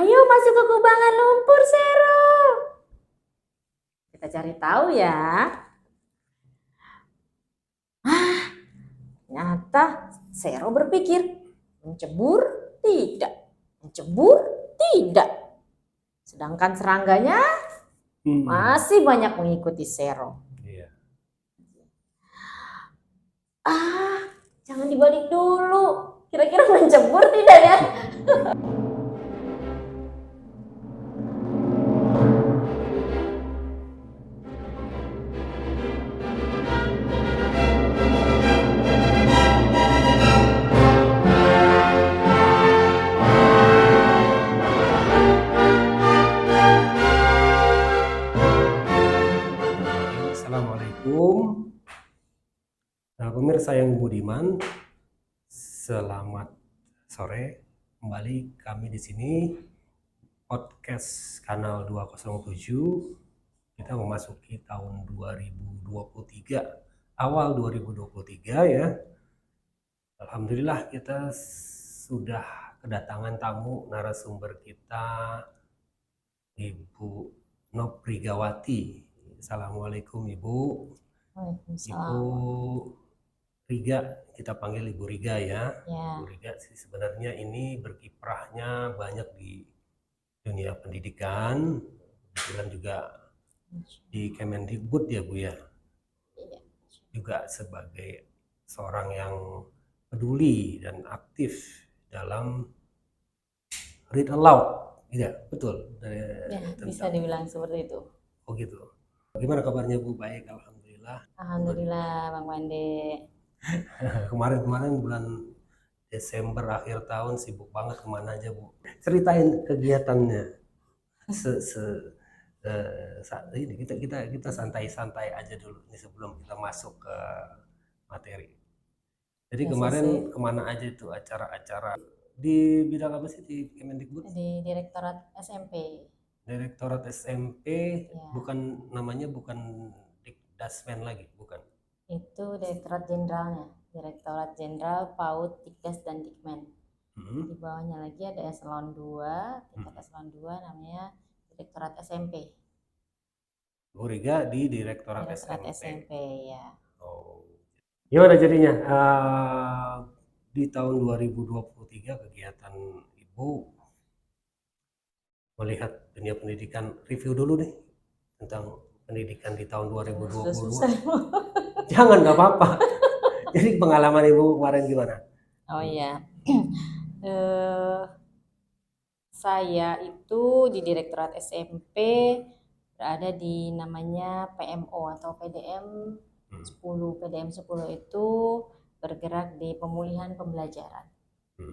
Ayo masuk ke kubangan lumpur, Sero. Kita cari tahu ya. Ternyata Sero berpikir, mencebur tidak, mencebur tidak. Sedangkan serangganya masih banyak mengikuti Sero. Iya. Jangan dibalik dulu. Kira-kira mencebur tidak ya? Assalamualaikum. Nah, pemirsa yang budiman, selamat sore. Kembali kami di sini podcast kanal 207. Kita memasuki tahun 2023, awal 2023 ya. Alhamdulillah kita sudah kedatangan tamu narasumber kita, Ibu Noprigawati. Assalamualaikum Ibu. Ibu Riga, kita panggil Ibu Riga ya. Ibu Riga sebenarnya ini berkiprahnya banyak di dunia pendidikan, kebetulan juga di Kemendikbud ya Bu ya. Juga sebagai seorang yang peduli dan aktif dalam read aloud, ya betul. Ya, bisa dibilang seperti itu. Oh gitu. Gimana kabarnya Bu? Baik, alhamdulillah. Alhamdulillah Bang Wande. Kemarin bulan Desember akhir tahun sibuk banget, kemana aja Bu? Ceritain kegiatannya. Saat ini kita santai-santai aja dulu ini sebelum kita masuk ke materi. Jadi kemarin kemana aja itu acara-acara di bidang apa sih di Kemendikbud? Di Direktorat SMP. Direktorat SMP ya. Bukan namanya, bukan Dikdasmen lagi, bukan? Itu Direktorat Jenderalnya, Direktorat Jenderal PAUD, Dikdas dan Dikmen. Di bawahnya lagi ada eselon 2, tingkat eselon 2 namanya Direktorat SMP. Bu Riga di Direktorat SMP ya. Oh. Gimana jadinya di tahun 2023 kegiatan Ibu melihat dunia pendidikan? Review dulu deh tentang pendidikan di tahun 2022. Jangan, nggak apa-apa. Jadi pengalaman Ibu kemarin gimana? Oh iya. Saya itu di Direktorat SMP berada di namanya PMO atau PDM 10. PDM 10 itu bergerak di pemulihan pembelajaran.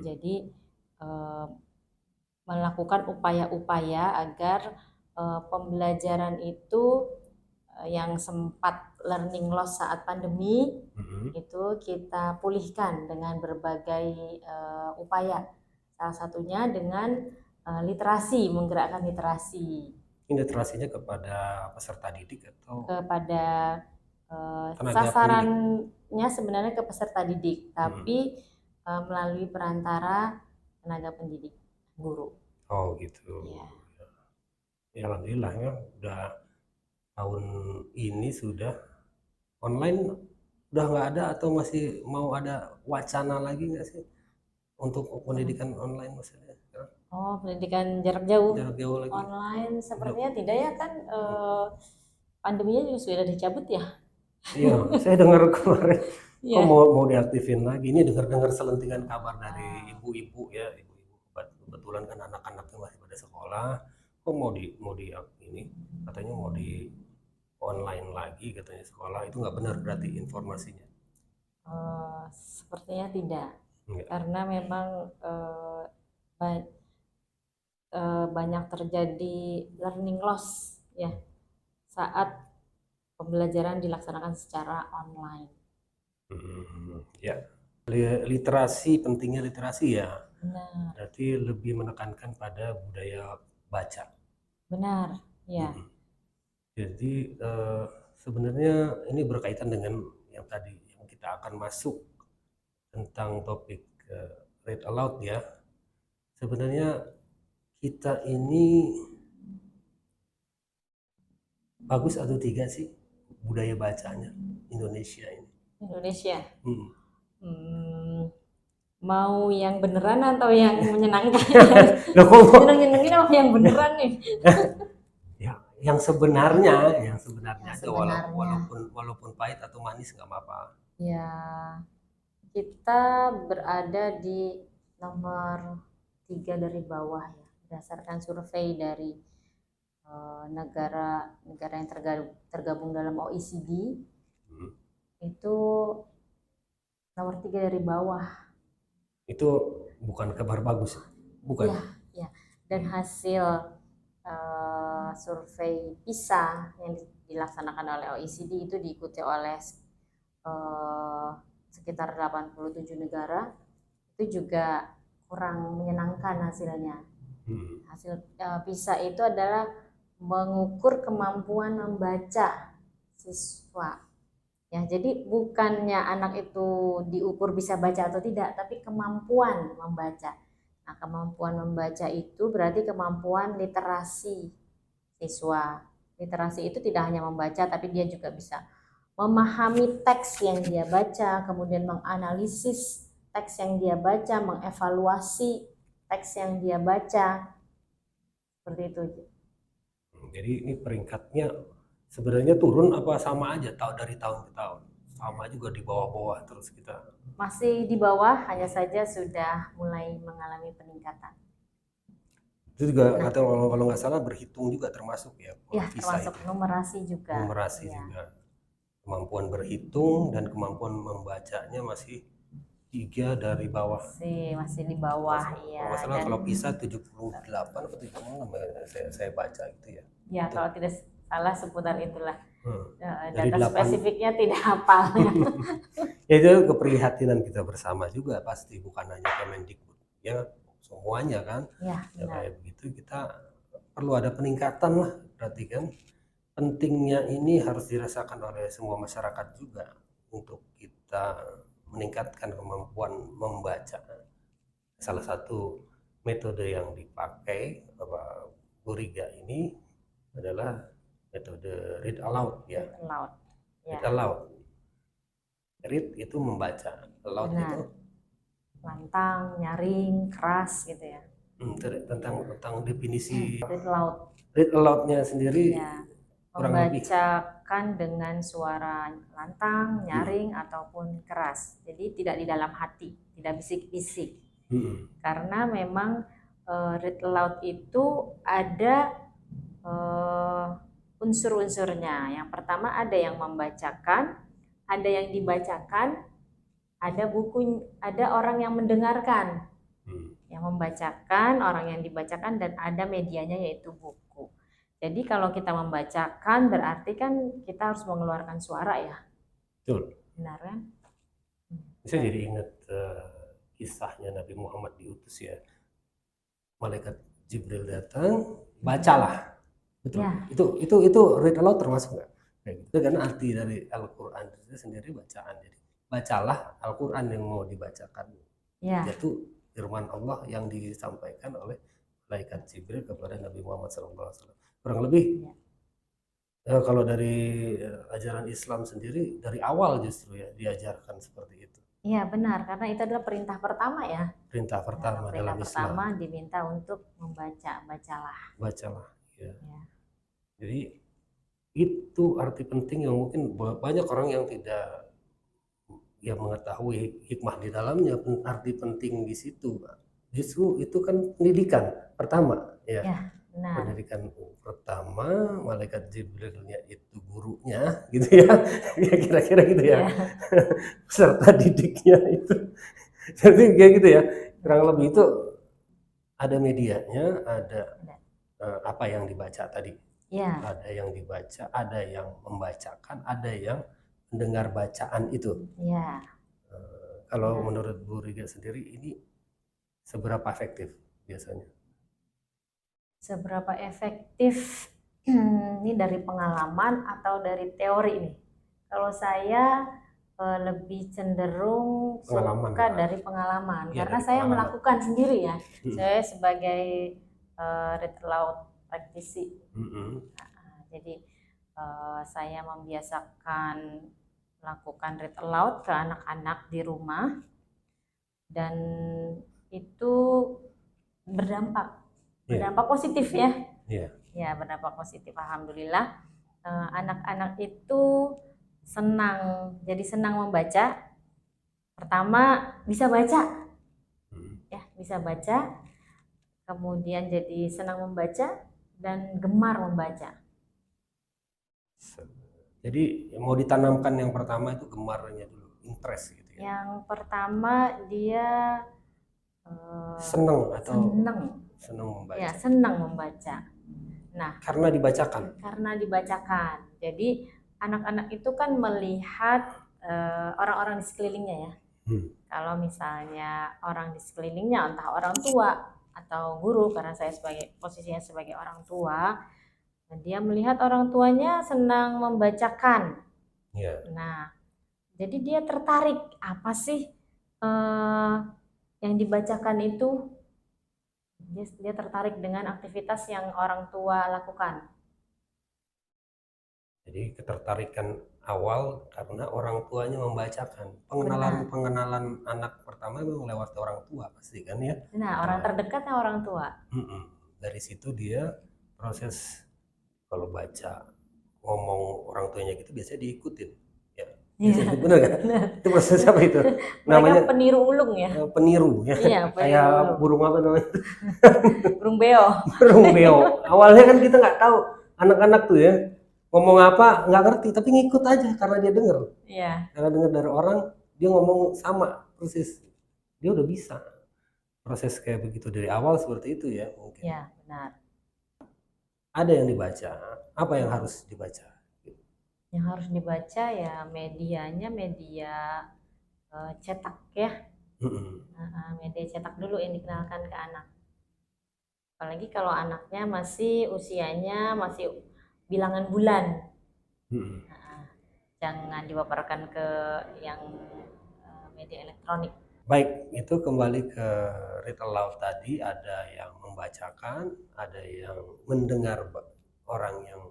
Jadi melakukan upaya-upaya agar pembelajaran itu yang sempat learning loss saat pandemi itu kita pulihkan dengan berbagai upaya. Salah satunya dengan literasi, menggerakkan literasi. Ini literasinya kepada peserta didik atau kepada sasarannya sebenarnya ke peserta didik, tapi melalui perantara tenaga pendidik, guru. Oh gitu. Ya alhamdulillah ya, udah tahun ini sudah online, udah nggak ada atau masih mau ada wacana lagi nggak sih untuk pendidikan online maksudnya? Oh, pendidikan jarak jauh. Jarak jauh lagi. Online sepertinya tidak ya kan, pandeminya juga sudah dicabut ya. Iya, saya dengar kemarin kok mau diaktifin lagi. Ini dengar selentingan kabar dari ibu-ibu ya, ibu-ibu kebetulan kan anak-anaknya masih pada sekolah, kok mau di ini katanya mau di online lagi katanya sekolah. Itu nggak benar berarti informasinya? Sepertinya tidak. Karena memang banyak terjadi learning loss ya saat pembelajaran dilaksanakan secara online. Ya, literasi, pentingnya literasi ya. Benar. Berarti lebih menekankan pada budaya baca. Benar, ya. Jadi sebenarnya ini berkaitan dengan yang tadi yang kita akan masuk tentang topik read aloud ya. Sebenarnya kita ini bagus atau tidak sih budaya bacanya Indonesia ini? Indonesia. Mau yang beneran atau yang menyenangkan? Nyenengin apa yang beneran nih? Ya, yang sebenarnya aja, walaupun pahit atau manis nggak apa-apa. Ya, kita berada di nomor 3 dari bawah ya, berdasarkan survei dari negara yang tergabung dalam OECD. Itu nomor 3 dari bawah. Itu bukan kabar bagus, bukan? Ya. Dan hasil survei PISA yang dilaksanakan oleh OECD itu diikuti oleh sekitar 87 negara, itu juga kurang menyenangkan hasilnya. Hasil PISA itu adalah mengukur kemampuan membaca siswa. Ya, jadi bukannya anak itu diukur bisa baca atau tidak, tapi kemampuan membaca. Nah, kemampuan membaca itu berarti kemampuan literasi siswa. Literasi itu tidak hanya membaca, tapi dia juga bisa memahami teks yang dia baca, kemudian menganalisis teks yang dia baca, mengevaluasi teks yang dia baca. Seperti itu. Jadi ini peringkatnya sebenarnya turun apa sama aja dari tahun ke tahun? Sama juga di bawah-bawah terus kita? Masih di bawah, hanya saja sudah mulai mengalami peningkatan. Itu juga kalau nggak salah berhitung juga termasuk ya? Ya, termasuk itu. Numerasi juga. Numerasi juga. Kemampuan berhitung dan kemampuan membacanya masih 3 dari bawah. Masih di bawah, ya. Kalau salah kalau PISA 78 atau 76 saya baca gitu ya. Ya, kalau tidak salah seputar itulah. Data spesifiknya tidak hafal. Ya, itu keprihatinan kita bersama juga pasti, bukan hanya Kemendikbud ya, semuanya kan. Ya, kayak begitu kita perlu ada peningkatan lah, berarti kan pentingnya ini harus dirasakan oleh semua masyarakat juga untuk kita meningkatkan kemampuan membaca. Salah satu metode yang dipakai Bu Riga ini adalah metode read aloud ya. Read aloud. Read itu membaca, aloud itu lantang, nyaring, keras gitu ya. Tentang definisi read aloud. Read aloud-nya sendiri membacakan dengan suara lantang, nyaring ataupun keras. Jadi tidak di dalam hati, tidak bisik-bisik. Karena memang read aloud itu ada unsur-unsurnya. Yang pertama ada yang membacakan, ada yang dibacakan, ada orang yang mendengarkan. Yang membacakan, orang yang dibacakan, dan ada medianya yaitu buku. Jadi kalau kita membacakan berarti kan kita harus mengeluarkan suara ya. Betul. Benar kan? Saya jadi ingat kisahnya Nabi Muhammad diutus ya. Malaikat Jibril datang, bacalah. Betul. Ya. Itu read aloud termasuk nggak? Kayak gitu kan arti dari Al-Qur'an itu sendiri bacaan. Jadi bacalah Al-Qur'an yang mau dibacakan. Ya. Yaitu firman Allah yang disampaikan oleh malaikat Jibril kepada Nabi Muhammad SAW. Kurang lebih kalau dari ajaran Islam sendiri dari awal justru ya diajarkan seperti itu. Iya benar, karena itu adalah perintah pertama ya. Perintah pertama dalam Islam. Pertama diminta untuk membaca, bacalah. Ya. Jadi itu arti penting yang mungkin banyak orang yang tidak mengetahui hikmah di dalamnya, arti penting di situ. Justru itu kan pendidikan pertama ya. Benar. Pendidikan pertama, malaikat Jibrilnya itu gurunya gitu ya. Kira-kira gitu ya. Peserta didiknya itu. Jadi kayak gitu ya. Kurang lebih itu ada medianya, ada apa yang dibaca tadi. Ya. Ada yang dibaca, ada yang membacakan, ada yang mendengar bacaan itu. Ya. Kalau menurut Bu Riga sendiri ini seberapa efektif biasanya? Seberapa efektif ini dari pengalaman atau dari teori nih? Kalau saya lebih cenderung suka dari pengalaman, karena saya melakukan sendiri ya. Saya sebagai read aloud praktisi. Jadi saya membiasakan melakukan read aloud ke anak-anak di rumah, dan itu berdampak positif ya. Ya, berdampak positif, alhamdulillah. Anak-anak itu jadi senang membaca. Pertama bisa baca, ya bisa baca, kemudian jadi senang membaca dan gemar membaca. Jadi mau ditanamkan yang pertama itu gemarnya dulu, interest gitu ya. Yang pertama dia senang membaca. Ya, senang membaca. Nah, karena dibacakan. Jadi anak-anak itu kan melihat orang-orang di sekelilingnya ya. Kalau misalnya orang di sekelilingnya, entah orang tua atau guru, karena saya posisinya sebagai orang tua, dia melihat orang tuanya senang membacakan. Nah, jadi dia tertarik, apa sih yang dibacakan itu? Dia tertarik dengan aktivitas yang orang tua lakukan. Jadi ketertarikan awal karena orang tuanya membacakan. Pengenalan anak pertama memang lewat orang tua pasti kan ya. Nah, orang terdekatnya orang tua. Dari situ dia proses, kalau baca ngomong orang tuanya gitu biasanya diikutin. Benar kan? Itu proses apa itu? Namanya peniru ulung ya. Peniru ya. Iya, kayak burung apa namanya? Burung beo. Burung beo. Awalnya kan kita nggak tahu, anak-anak tuh ya ngomong apa nggak ngerti, tapi ngikut aja karena dia dengar. Iya. Karena dengar dari orang, dia ngomong sama persis. Dia udah bisa. Proses kayak begitu dari awal seperti itu ya mungkin. Iya, benar. Ada yang dibaca. Apa yang harus dibaca? Yang harus dibaca ya medianya media cetak ya. Media cetak dulu yang dikenalkan ke anak. Apalagi kalau anaknya masih usianya masih bilangan bulan. Jangan dipaparkan ke yang media elektronik. Baik, itu kembali ke read aloud tadi, ada yang membacakan, ada yang mendengar orang yang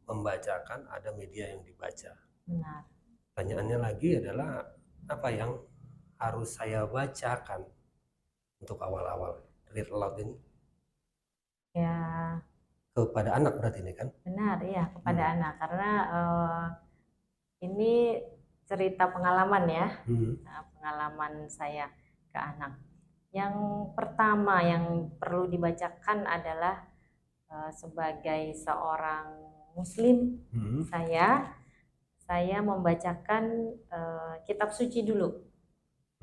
membacakan, ada media yang dibaca. Benar. Pertanyaannya lagi adalah apa yang harus saya bacakan untuk awal-awal read aloud ini? Ya. Kepada anak berarti ini kan? Benar, iya, kepada anak, karena ini cerita pengalaman ya. Pengalaman saya ke anak. Yang pertama yang perlu dibacakan adalah sebagai seorang Muslim, saya membacakan kitab suci dulu.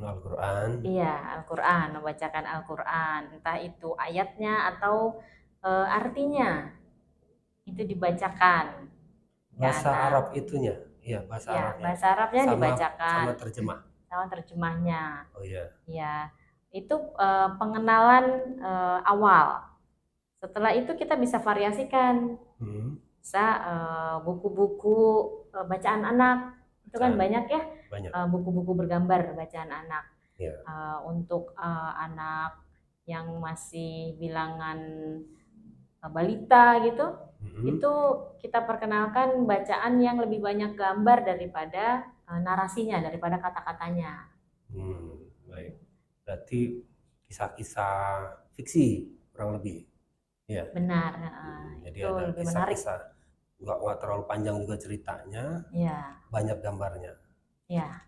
Al-Quran. Iya, Al-Quran, membacakan Al-Quran, entah itu ayatnya atau artinya, itu dibacakan. Bahasa Arab itunya, iya bahasa Arabnya. Bahasa Arabnya dibacakan. Sama terjemah. Sama terjemahnya. Oh iya. Ya, itu pengenalan awal. Setelah itu kita bisa variasikan. Bisa buku-buku bacaan anak, itu kan banyak ya. Buku-buku bergambar bacaan anak. Untuk anak yang masih bilangan balita gitu, itu kita perkenalkan bacaan yang lebih banyak gambar daripada narasinya, daripada kata-katanya. Baik, berarti kisah-kisah fiksi kurang lebih. Ya. Benar. Jadi itu ada kisah-kisah, nggak terlalu panjang juga ceritanya. Ya. Banyak gambarnya. Ya.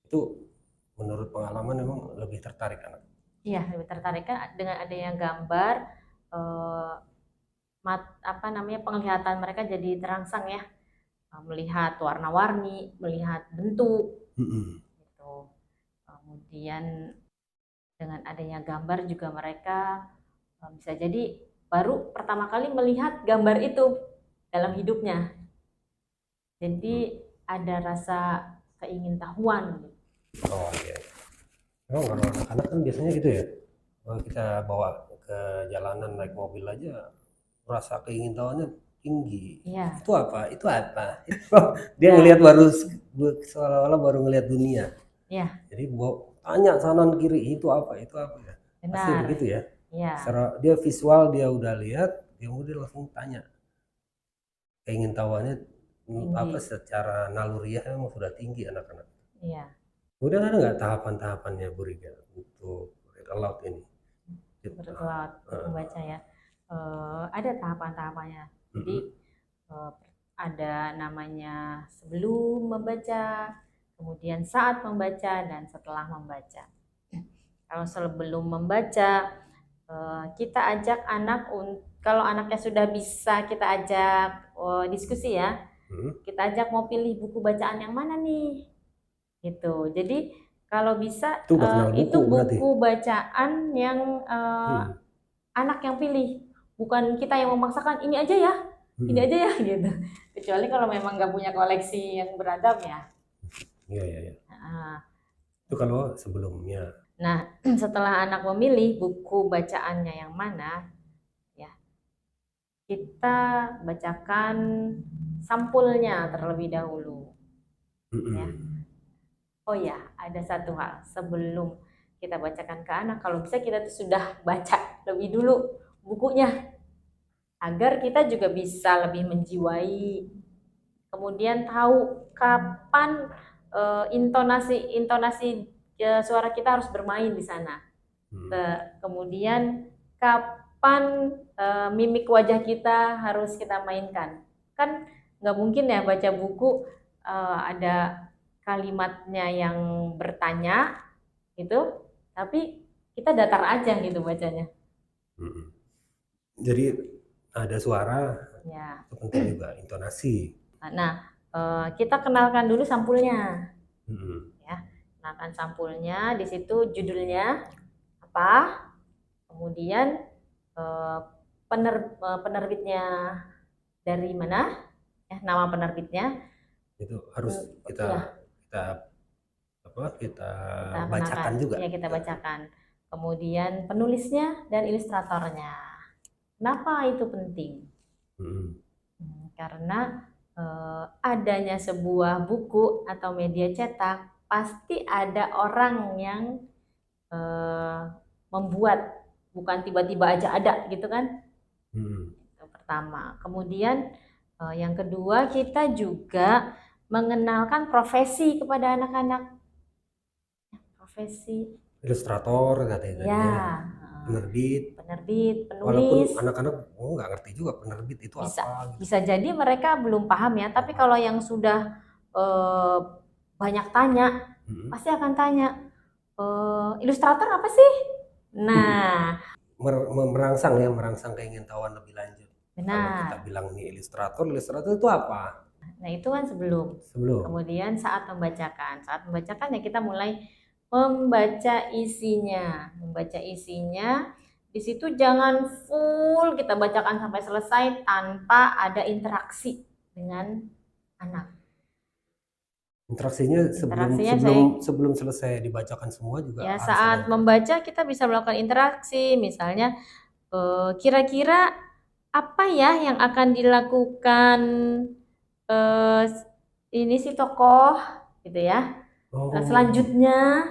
Itu menurut pengalaman memang lebih tertarik anak. Iya, lebih tertarik kan dengan adanya gambar. Penglihatan mereka jadi terangsang ya, melihat warna-warni, melihat bentuk gitu. Kemudian dengan adanya gambar juga mereka bisa jadi baru pertama kali melihat gambar itu dalam hidupnya, jadi ada rasa keingintahuan. Oh iya. Kalau anak-anak kan biasanya gitu ya, kalau kita bawa ke jalanan naik mobil aja rasa keingintahuannya tinggi. Iya. Itu apa? Dia ngelihat seolah-olah baru ngelihat dunia. Iya. Jadi tanya kanan kiri, itu apa ya. Benar. Pasti begitu ya. Iya. Dia visual, dia udah lihat, dia udah langsung tanya. Keingin tahuannya apa secara naluriah memang sudah tinggi anak-anak. Iya. Kemudian ada nggak tahapan-tahapannya Bu Rika untuk read aloud ini? Read aloud membaca ya. Ada tahapan-tahapannya. Jadi ada namanya sebelum membaca, kemudian saat membaca, dan setelah membaca. Kalau sebelum membaca, kita ajak anak, kalau anaknya sudah bisa kita ajak diskusi ya, kita ajak mau pilih buku bacaan yang mana nih, gitu. Jadi kalau bisa itu buku bacaan yang anak yang pilih, bukan kita yang memaksakan ini aja ya, ini aja ya gitu. Kecuali kalau memang nggak punya koleksi yang beragam ya. Iya. Itu kalau sebelumnya. Nah, setelah anak memilih buku bacaannya yang mana, ya kita bacakan sampulnya terlebih dahulu. Ya. Oh ya, ada satu hal sebelum kita bacakan ke anak, kalau bisa kita tuh sudah baca lebih dulu bukunya, agar kita juga bisa lebih menjiwai, kemudian tahu kapan intonasi suara kita harus bermain di sana. Kemudian kapan mimik wajah kita harus kita mainkan. Kan nggak mungkin ya baca buku ada kalimatnya yang bertanya gitu, tapi kita datar aja gitu bacanya. Jadi ada suara, ya. Itu penting juga intonasi. Nah, kita kenalkan dulu sampulnya. Ya, kenalkan sampulnya. Di situ judulnya apa, kemudian penerbitnya dari mana, ya, nama penerbitnya itu harus kita bacakan juga. Ya, kita bacakan. Kemudian penulisnya dan ilustratornya. Kenapa itu penting? Karena adanya sebuah buku atau media cetak, pasti ada orang yang membuat, bukan tiba-tiba aja ada gitu kan. Itu pertama. Kemudian yang kedua, kita juga mengenalkan profesi kepada anak-anak. Profesi ilustrator katanya ya, penerbit, penulis. Walaupun anak-anak nggak ngerti juga penerbit itu apa. Bisa jadi mereka belum paham ya, tapi kalau yang sudah banyak tanya, pasti akan tanya, ilustrator apa sih? Nah, merangsang keingintahuan lebih lanjut. Benar. Kalau kita bilang ini ilustrator itu apa? Nah, itu kan sebelum. Kemudian saat membacakan ya kita mulai membaca isinya. Di situ jangan full kita bacakan sampai selesai tanpa ada interaksi dengan anak. Interaksinya sebelum selesai dibacakan semua juga. Ya, saat membaca kita bisa melakukan interaksi, misalnya kira-kira apa ya yang akan dilakukan ini si tokoh gitu ya. Selanjutnya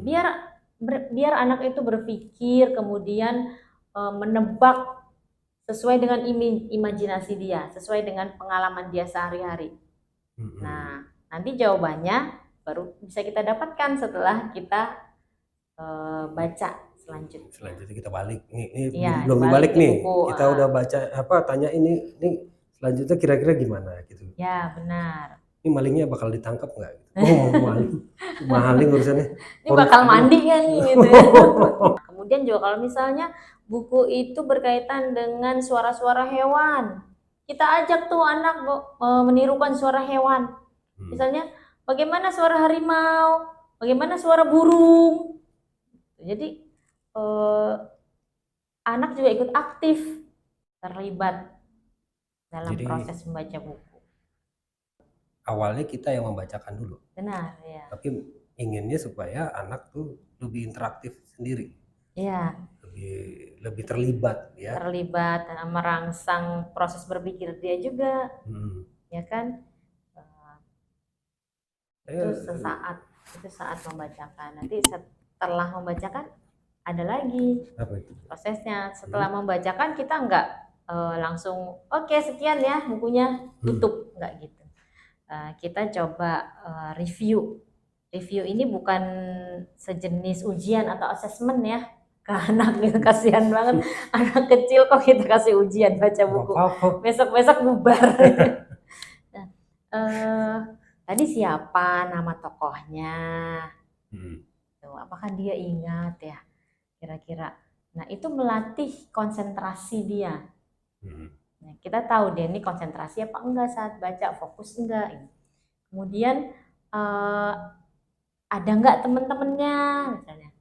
biar anak itu berpikir, kemudian menebak sesuai dengan imajinasi dia, sesuai dengan pengalaman dia sehari-hari. Nah, nanti jawabannya baru bisa kita dapatkan setelah kita baca selanjutnya. Selanjutnya kita balik. Ini belum dibalik nih. Kita udah baca tanya ini selanjutnya kira-kira gimana gitu. Ya, benar. Ini malingnya bakal ditangkap nggak? Maling urusannya. Ini bakal mandi kan gitu. Kemudian juga kalau misalnya buku itu berkaitan dengan suara-suara hewan, kita ajak tuh anak menirukan suara hewan. Misalnya bagaimana suara harimau, bagaimana suara burung. Jadi anak juga ikut aktif terlibat dalam proses membaca buku. Awalnya kita yang membacakan dulu. Benar, ya. Tapi inginnya supaya anak tuh lebih interaktif sendiri. Iya. Lebih terlibat ya. Terlibat, merangsang proses berpikir dia juga. Ya kan? Itu saat membacakan. Nanti setelah membacakan ada lagi Apa itu? prosesnya. Setelah membacakan kita nggak langsung oke sekian ya bukunya tutup, nggak gitu. Kita coba review. Review ini bukan sejenis ujian atau asesmen ya ke anak gitu, kasihan banget anak kecil kok kita kasih ujian baca buku, besok-besok bubar. Tadi siapa nama tokohnya, apakah dia ingat ya kira-kira. Nah itu melatih konsentrasi dia. Nah, kita tahu dia ini konsentrasi apa enggak saat baca, fokus enggak. Kemudian ada enggak teman-temannya misalnya,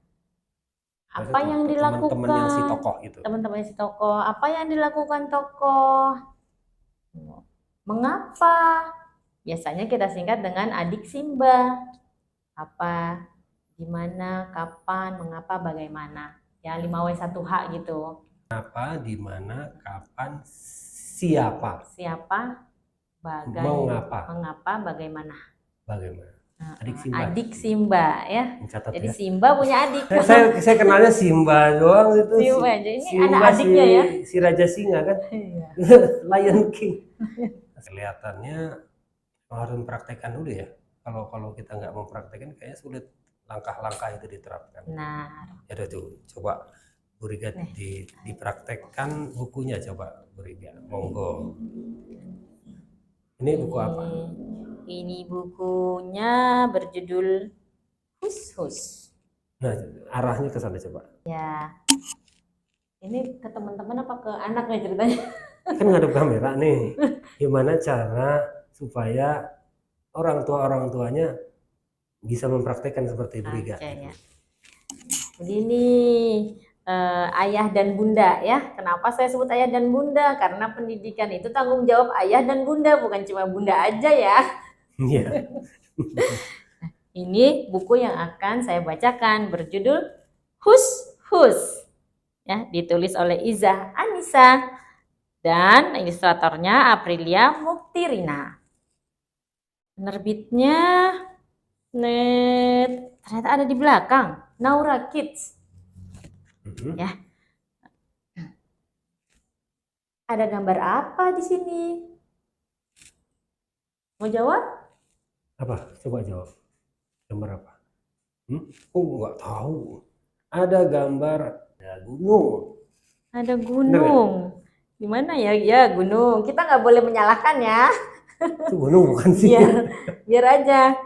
apa yang dilakukan teman-teman si tokoh itu, teman-teman si tokoh, apa yang dilakukan tokoh, mengapa, biasanya kita singkat dengan adik Simba, apa, dimana, kapan, mengapa, bagaimana, ya 5W1H gitu. Apa, di mana, kapan, siapa, mengapa, bagaimana. Adik Simba ya. Mencatat Jadi ya. Simba punya adik. saya kenalnya Simba doang itu. Simba aja. Ini Simba, anak adiknya ya. Si Raja Singa kan. Lion King. Kelihatannya harus mempraktekkan dulu ya. Kalau kita nggak mempraktekkan kayaknya sulit langkah-langkah itu diterapkan. Nah. Ya udah tuh, coba Bu Riga dipraktekkan bukunya, coba Bu Riga, monggo. Ini buku apa? Ini bukunya berjudul Hus. Nah, arahnya ke sana coba. Ya. Ini ke teman-teman apa ke anak nih ceritanya? Kan ngadep kamera nih. Gimana cara supaya orang tuanya bisa mempraktekkan seperti Bu Riga? Ya. Jadi ini ayah dan bunda ya. Kenapa saya sebut ayah dan bunda? Karena pendidikan itu tanggung jawab ayah dan bunda, bukan cuma bunda aja ya. Iya. Ini buku yang akan saya bacakan berjudul Hus. Ya, ditulis oleh Iza Anissa dan ilustratornya Aprilia Muktirina. Penerbitnya ternyata ada di belakang, Naura Kids. Ya. Ada gambar apa di sini? Mau jawab? Apa? Coba jawab. Gambar apa? Oh, nggak tahu. Ada gambar gunung. Ada gunung. Gimana ya? Ya gunung. Kita nggak boleh menyalahkan ya. Itu gunung bukan sih? Biar aja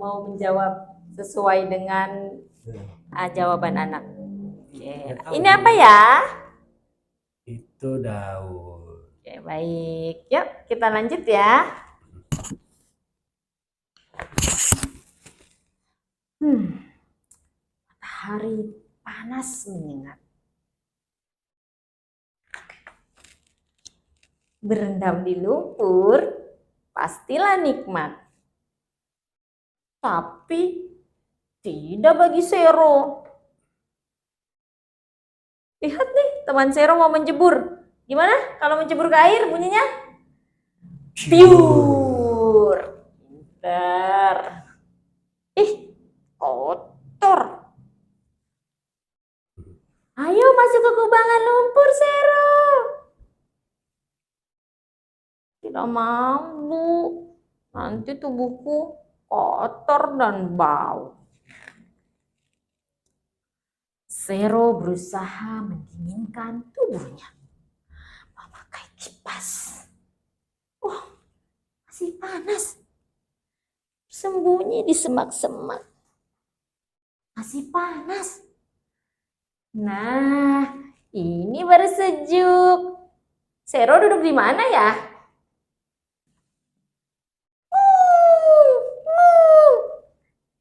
mau menjawab sesuai dengan jawaban anak. Ini apa ya? Itu daun. Oke, baik. Yuk kita lanjut ya. Matahari panas menyengat. Berendam di lumpur pastilah nikmat. Tapi tidak bagi Sero. Lihat nih, teman Sero mau menjebur. Gimana kalau menjebur ke air bunyinya? Piur. Pintar. Kotor. Ayo masuk ke kubangan lumpur, Sero. Tidak mau, Bu. Nanti tubuhku kotor dan bau. Sero berusaha mendinginkan tubuhnya memakai kipas. Masih panas. Sembunyi di semak-semak. Masih panas. Nah, ini baru sejuk. Sero duduk di mana ya?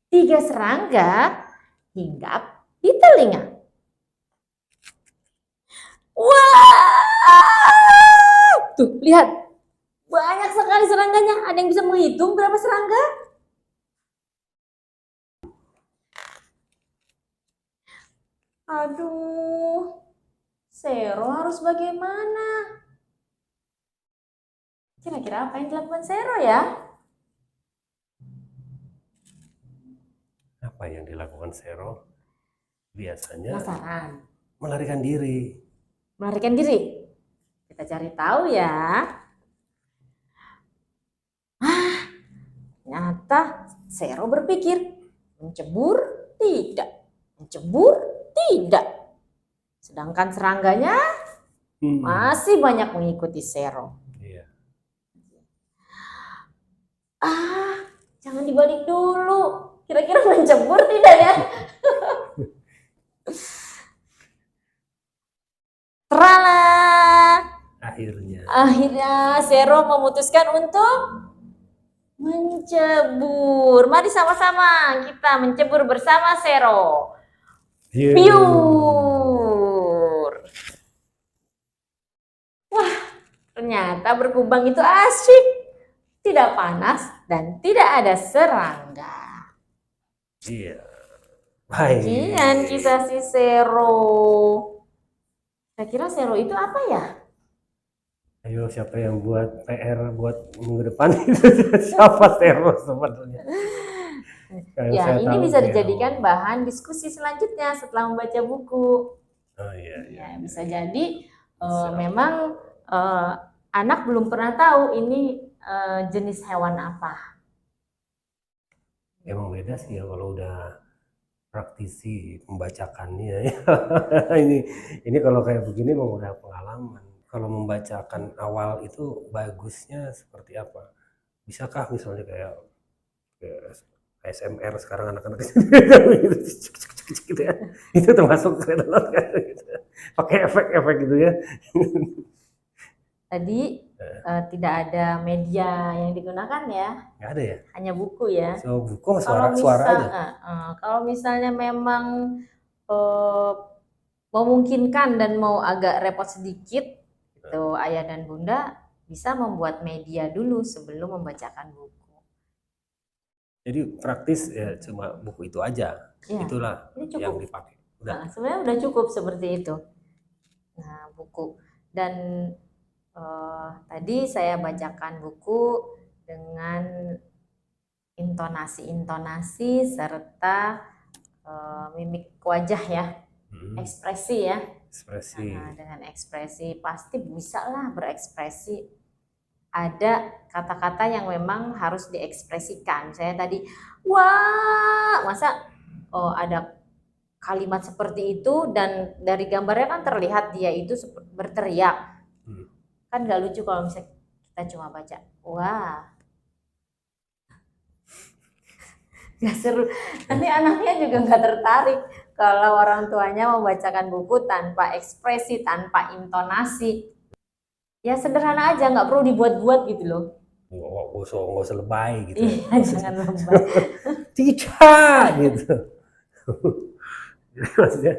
Tiga serangga hinggap di telinga. Wow! Tuh, lihat. Banyak sekali serangganya. Ada yang bisa menghitung berapa serangga? Aduh. Sero harus bagaimana? Kira-kira apa yang dilakukan Sero ya? Apa yang dilakukan Sero? biasanya Penasaran. melarikan diri. Melarikan diri. Kita cari tahu ya. Ternyata Sero berpikir, mencebur tidak, mencebur tidak. Sedangkan serangganya masih banyak mengikuti Sero. Iya. Jangan dibalik dulu. Kira-kira mencebur tidak ya? Terala. Akhirnya Sero memutuskan untuk mencebur. Mari sama-sama kita mencebur bersama Sero. Piur. Wah, ternyata berkubang itu asyik. Tidak panas dan tidak ada serangga. Iya. Bagian kisah si Sero. Saya kira Sero itu apa ya? Ayo, siapa yang buat PR buat minggu depan itu? Siapa Sero sebenarnya? Ya, ini bisa dijadikan bahan diskusi selanjutnya setelah membaca buku. Oh iya. Ya, bisa jadi memang anak belum pernah tahu ini jenis hewan apa. Emang beda sih ya kalau udah praktisi membacakannya. ini kalau kayak begini memang udah pengalaman. Kalau membacakan awal itu bagusnya seperti apa? Bisakah misalnya kayak ASMR sekarang anak-anak gitu ya? Itu termasuk gitu. Pakai efek-efek gitu ya. Tadi tidak ada media yang digunakan ya? Nggak ada ya? Hanya buku ya? So, buku suara aja? Kalau misalnya memang memungkinkan dan mau agak repot sedikit, itu ayah dan bunda bisa membuat media dulu sebelum membacakan buku. Jadi praktis ya cuma buku itu aja, ya, itulah yang dipakai. Sebenarnya udah cukup seperti itu. Nah, buku dan tadi saya bacakan buku dengan intonasi serta mimik wajah ya, ekspresi ya. Nah, dengan ekspresi pasti bisa lah berekspresi. Ada kata-kata yang memang harus diekspresikan. Saya tadi, wah, masa ada kalimat seperti itu dan dari gambarnya kan terlihat dia itu berteriak. Kan gak lucu kalau misalnya kita cuma baca, wah. Gak seru. Nanti anaknya juga gak tertarik kalau orang tuanya membacakan buku tanpa ekspresi, tanpa intonasi. Ya sederhana aja, gak perlu dibuat-buat gitu loh. Nggak usah lebay gitu. Iya, jangan lebay. Tidak gitu. Maksudnya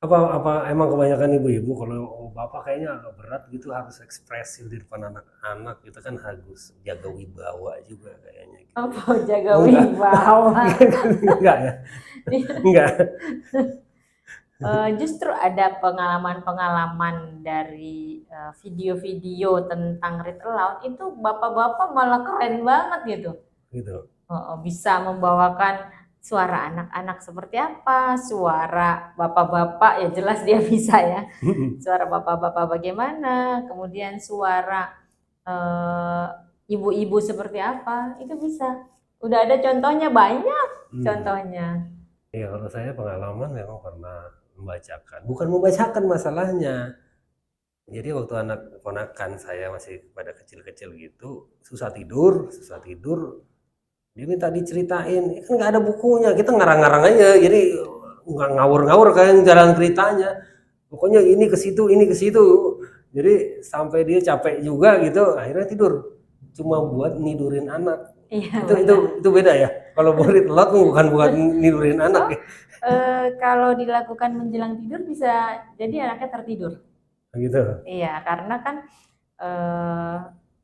apa emang kebanyakan ibu-ibu kalau bapak kayaknya agak berat gitu harus ekspresif di depan anak-anak, itu kan harus jaga wibawa juga kayaknya gitu. Apa jaga wibawa? Enggak ya? Enggak. Justru ada pengalaman-pengalaman dari video-video tentang read aloud itu bapak-bapak malah keren banget gitu. Bisa membawakan suara anak-anak seperti apa, suara bapak-bapak ya jelas dia bisa ya, suara bapak-bapak bagaimana, kemudian suara ibu-ibu seperti apa, itu bisa. Udah ada contohnya, banyak contohnya. Ya kalau saya pengalaman memang pernah bukan membacakan masalahnya. Jadi waktu anak ponakan saya masih pada kecil-kecil gitu, susah tidur, dia minta diceritain, kan nggak ada bukunya, kita ngarang-ngarang aja, jadi nggak ngawur-ngawur kayak jalan ceritanya. Pokoknya ini ke situ, jadi sampai dia capek juga gitu, akhirnya tidur. Cuma buat nidurin anak. Itu beda ya. Kalau read aloud bukan buat nidurin anak. Kalau dilakukan menjelang tidur bisa jadi anaknya tertidur. Gitu. Iya, karena kan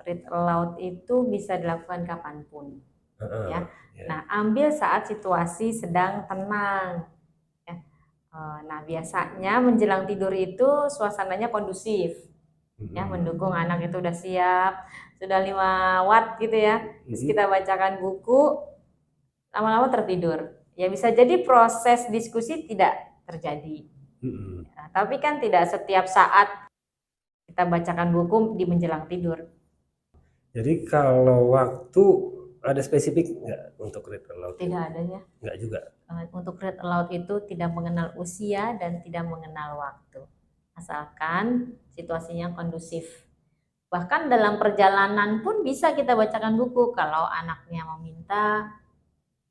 read aloud itu bisa dilakukan kapanpun. Ya. Nah, ambil saat situasi sedang tenang. Ya. Nah, biasanya menjelang tidur itu suasananya kondusif. Ya, mendukung anak itu udah siap, sudah 5 watt gitu ya. Terus kita bacakan buku, lama-lama tertidur. ya bisa jadi proses diskusi tidak terjadi. Nah, tapi kan tidak setiap saat kita bacakan buku di menjelang tidur. Jadi kalau waktu ada spesifik nggak untuk read aloud? Tidak ada ya. Nggak juga. Untuk read aloud itu tidak mengenal usia dan tidak mengenal waktu, asalkan situasinya kondusif. Bahkan dalam perjalanan pun bisa kita bacakan buku kalau anaknya meminta.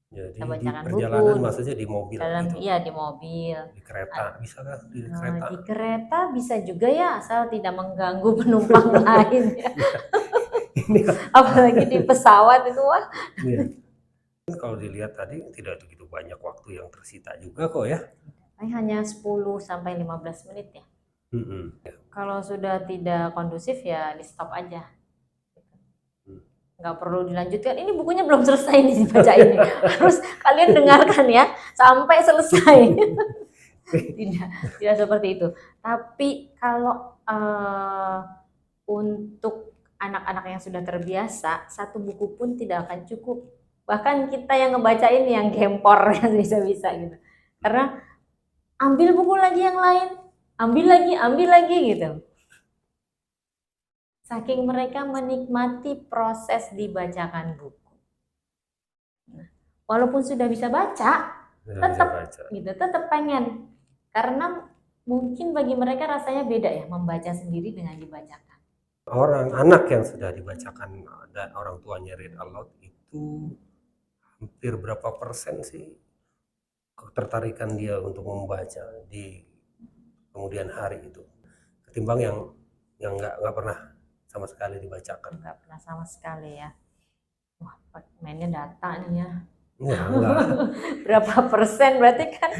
Jadi kita bacakan di perjalanan buku, maksudnya di mobil dalam gitu. Iya, di mobil. Di kereta bisa kan? Di kereta. Di kereta bisa juga ya, asal tidak mengganggu penumpang lain ya. Apalagi di pesawat itu wah. Iya. Kalau dilihat tadi tidak begitu banyak waktu yang tersita juga kok ya. Hanya 10 sampai 15 menit ya. Kalau sudah tidak kondusif ya di stop aja. Nggak perlu dilanjutkan, ini bukunya belum selesai nih dibacain. Harus kalian dengarkan ya sampai selesai. tidak seperti itu. Tapi kalau untuk anak-anak yang sudah terbiasa, satu buku pun tidak akan cukup. Bahkan kita yang ngebacain yang gempor yang bisa-bisa gitu. Karena ambil buku lagi yang lain, ambil lagi gitu. Saking mereka menikmati proses dibacakan buku. Walaupun sudah bisa baca, tetap pengen. Karena mungkin bagi mereka rasanya beda ya, membaca sendiri dengan dibacakan. Anak yang sudah dibacakan dan orang tuanya read aloud itu hampir berapa persen sih ketertarikan dia untuk membaca di kemudian hari itu, ketimbang yang nggak pernah sama sekali dibacakan? Nggak pernah sama sekali ya. Wah, mainnya data nih ya. Berapa persen berarti kan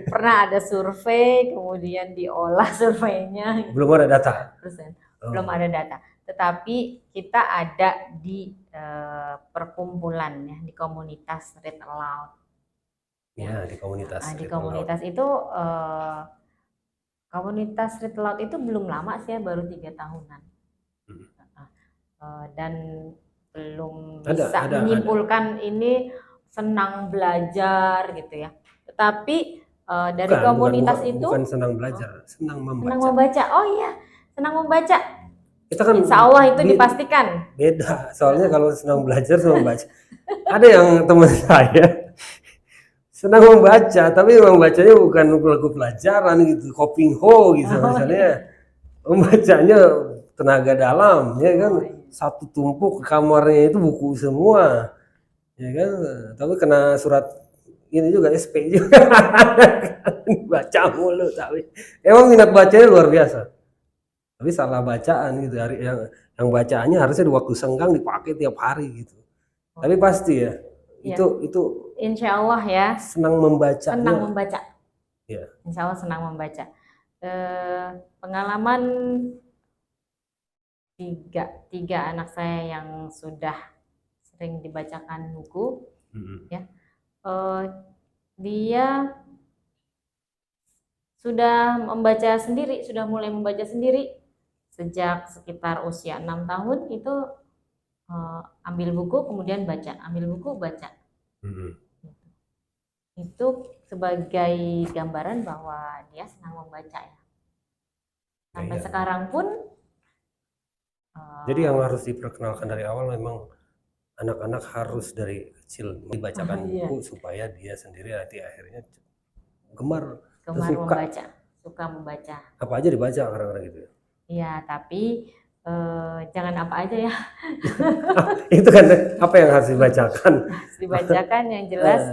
pernah ada survei kemudian diolah surveinya. Belum ada data. Belum ada data. Tetapi kita ada di perkumpulan ya, di komunitas Read Aloud. Ya, di komunitas. Di komunitas itu komunitas Read Aloud itu belum lama sih ya, baru 3 tahunan. Dan belum bisa menyimpulkan ini senang belajar gitu ya. Tetapi dari komunitas itu bukan senang belajar, senang membaca. Senang membaca. Oh iya, senang membaca. Kita kan Insya Allah itu dipastikan. Beda, soalnya kalau senang belajar sama membaca. Ada yang teman saya senang membaca, tapi membacanya bukan lagu pelajaran gitu, Koping Ho gitu misalnya. Membacanya tenaga dalam, ya kan? Satu tumpuk ke kamarnya itu buku semua, ya kan? Tapi kena surat ini juga SP juga, baca mulu. Tapi emang minat bacanya luar biasa. Tapi salah bacaan gitu, yang bacaannya harusnya di waktu senggang dipakai tiap hari gitu. Tapi pasti ya, itu Insya Allah ya. Senang membaca. Senang membaca. Ya. Insya Allah senang membaca. Pengalaman tiga anak saya yang sudah sering dibacakan buku, ya, dia sudah membaca sendiri, sudah mulai membaca sendiri sejak sekitar usia 6 tahun itu ambil buku kemudian baca, ambil buku baca. Itu sebagai gambaran bahwa dia senang membaca ya. Sampai sekarang pun. Jadi yang harus diperkenalkan dari awal memang anak-anak harus dari kecil dibacakan buku supaya dia sendiri nanti akhirnya gemar suka membaca. Apa aja dibaca kadang-kadang gitu. Iya, tapi jangan apa aja ya. Itu kan apa yang harus dibacakan? Dibacakan yang jelas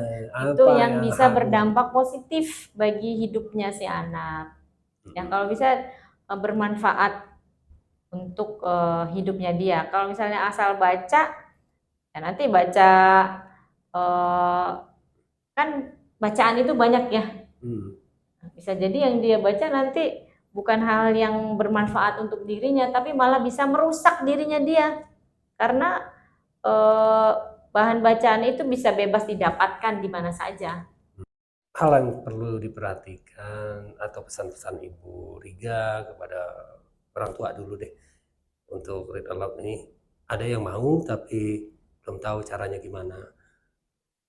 itu yang bisa berdampak positif bagi hidupnya si anak. Yang kalau bisa bermanfaat untuk hidupnya dia. Kalau misalnya asal baca, ya nanti baca kan bacaan itu banyak ya. Bisa jadi yang dia baca nanti bukan hal yang bermanfaat untuk dirinya, tapi malah bisa merusak dirinya dia. Karena bahan bacaan itu bisa bebas didapatkan di mana saja. Hal yang perlu diperhatikan atau pesan-pesan Ibu Riga kepada orang tua dulu deh untuk read aloud ini, ada yang mau tapi belum tahu caranya gimana.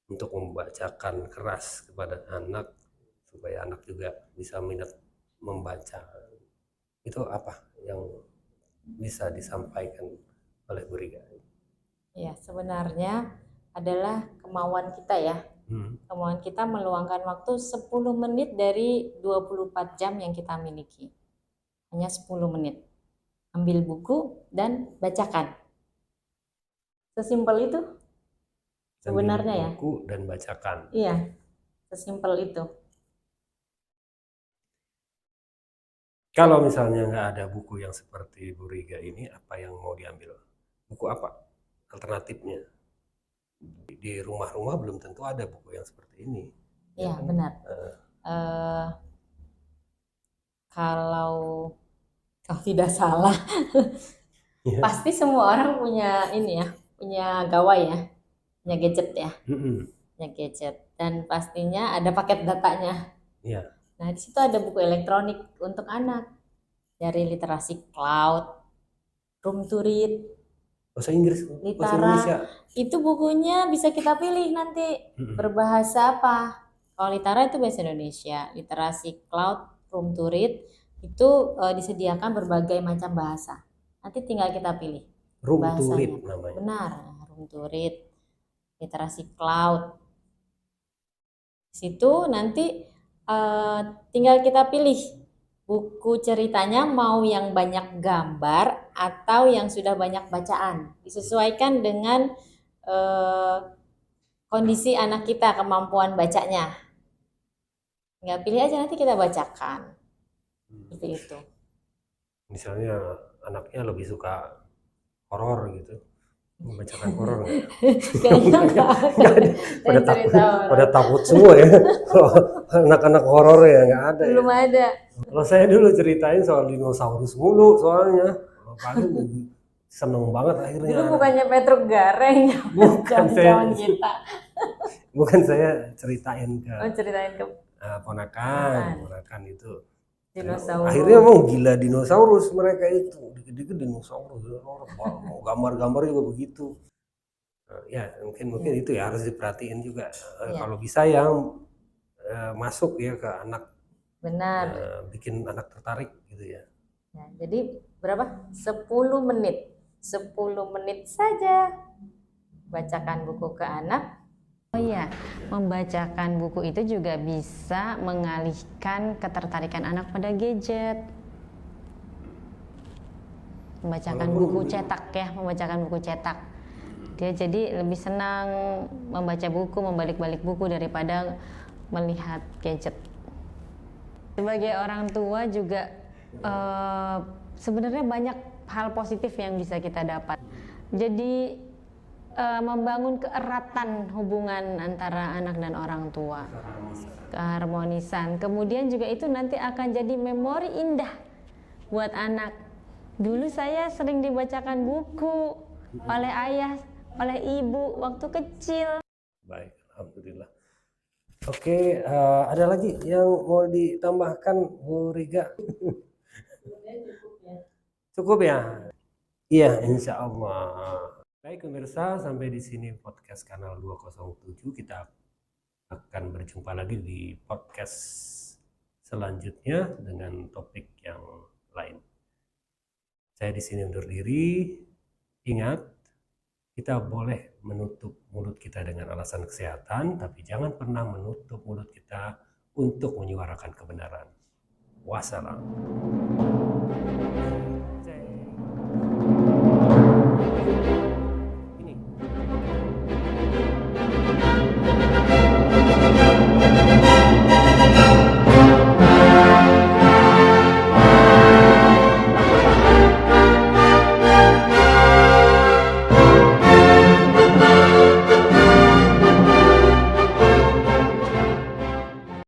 untuk membacakan keras kepada anak supaya anak juga bisa minat membaca. Itu apa yang bisa disampaikan oleh Bu Riga? Ya, sebenarnya adalah kemauan kita ya. Kemauan kita meluangkan waktu 10 menit dari 24 jam yang kita miliki. Hanya 10 menit. Ambil buku dan bacakan. Sesimpel itu sebenarnya ya. Buku dan bacakan. Iya, sesimpel itu. Kalau misalnya nggak ada buku yang seperti Bu Riga ini, apa yang mau diambil? Buku apa alternatifnya? Di rumah-rumah belum tentu ada buku yang seperti ini. Iya, benar. Kalau tidak salah, pasti semua orang punya ini ya, punya gawai ya, punya gadget ya, punya gadget, dan pastinya ada paket datanya. Nah, di situ ada buku elektronik untuk anak dari Literasi Cloud, Room to Read, bahasa Inggris, Litara. Indonesia. Itu bukunya bisa kita pilih nanti berbahasa apa. Kalau Litara itu bahasa Indonesia, Literasi Cloud, Room to Read itu disediakan berbagai macam bahasa. Nanti tinggal kita pilih Room bahasanya. To Read namanya. Benar, Room to Read, Literasi Cloud. Di situ nanti tinggal kita pilih buku ceritanya mau yang banyak gambar atau yang sudah banyak bacaan. Disesuaikan dengan kondisi anak kita, kemampuan bacanya. Tinggal pilih aja, nanti kita bacakan. Seperti itu. Misalnya anaknya lebih suka horor gitu, membacakan horor pada takut semua ya. Anak-anak horor ya nggak ada. Belum ya. Ada. Kalau saya dulu ceritain soal dinosaurus mulu soalnya, paling seneng banget akhirnya. Dulu bukannya Petruk Gareng, bukan zaman kita. Bukan saya ceritain ke. Ceritain ke ponakan itu. Dinosaurus. Akhirnya mau gila dinosaurus mereka itu, dikit-dikit dinosaurus, gambar-gambar juga begitu. Ya mungkin itu ya harus diperhatiin juga. Kalau bisa yang masuk ya ke anak. Benar. Bikin anak tertarik gitu ya. Jadi berapa? 10 menit. 10 menit saja bacakan buku ke anak. Oh iya, membacakan buku itu juga bisa mengalihkan ketertarikan anak pada gadget. Membacakan buku cetak ya, membacakan buku cetak. Dia jadi lebih senang membaca buku, membalik-balik buku daripada melihat gadget. Sebagai orang tua juga sebenarnya banyak hal positif yang bisa kita dapat. Jadi membangun keeratan hubungan antara anak dan orang tua, keharmonisan. Kemudian juga itu nanti akan jadi memori indah buat anak. Dulu saya sering dibacakan buku oleh ayah, oleh ibu waktu kecil. Baik, alhamdulillah. Oke, ada lagi yang mau ditambahkan Bu Riga? Cukup ya? Iya, insya Allah. Baik pemirsa, sampai di sini podcast Kanal 207. Kita akan berjumpa lagi di podcast selanjutnya dengan topik yang lain. Saya di sini undur diri. Ingat, kita boleh menutup mulut kita dengan alasan kesehatan, tapi jangan pernah menutup mulut kita untuk menyuarakan kebenaran. Wassalam. Ini.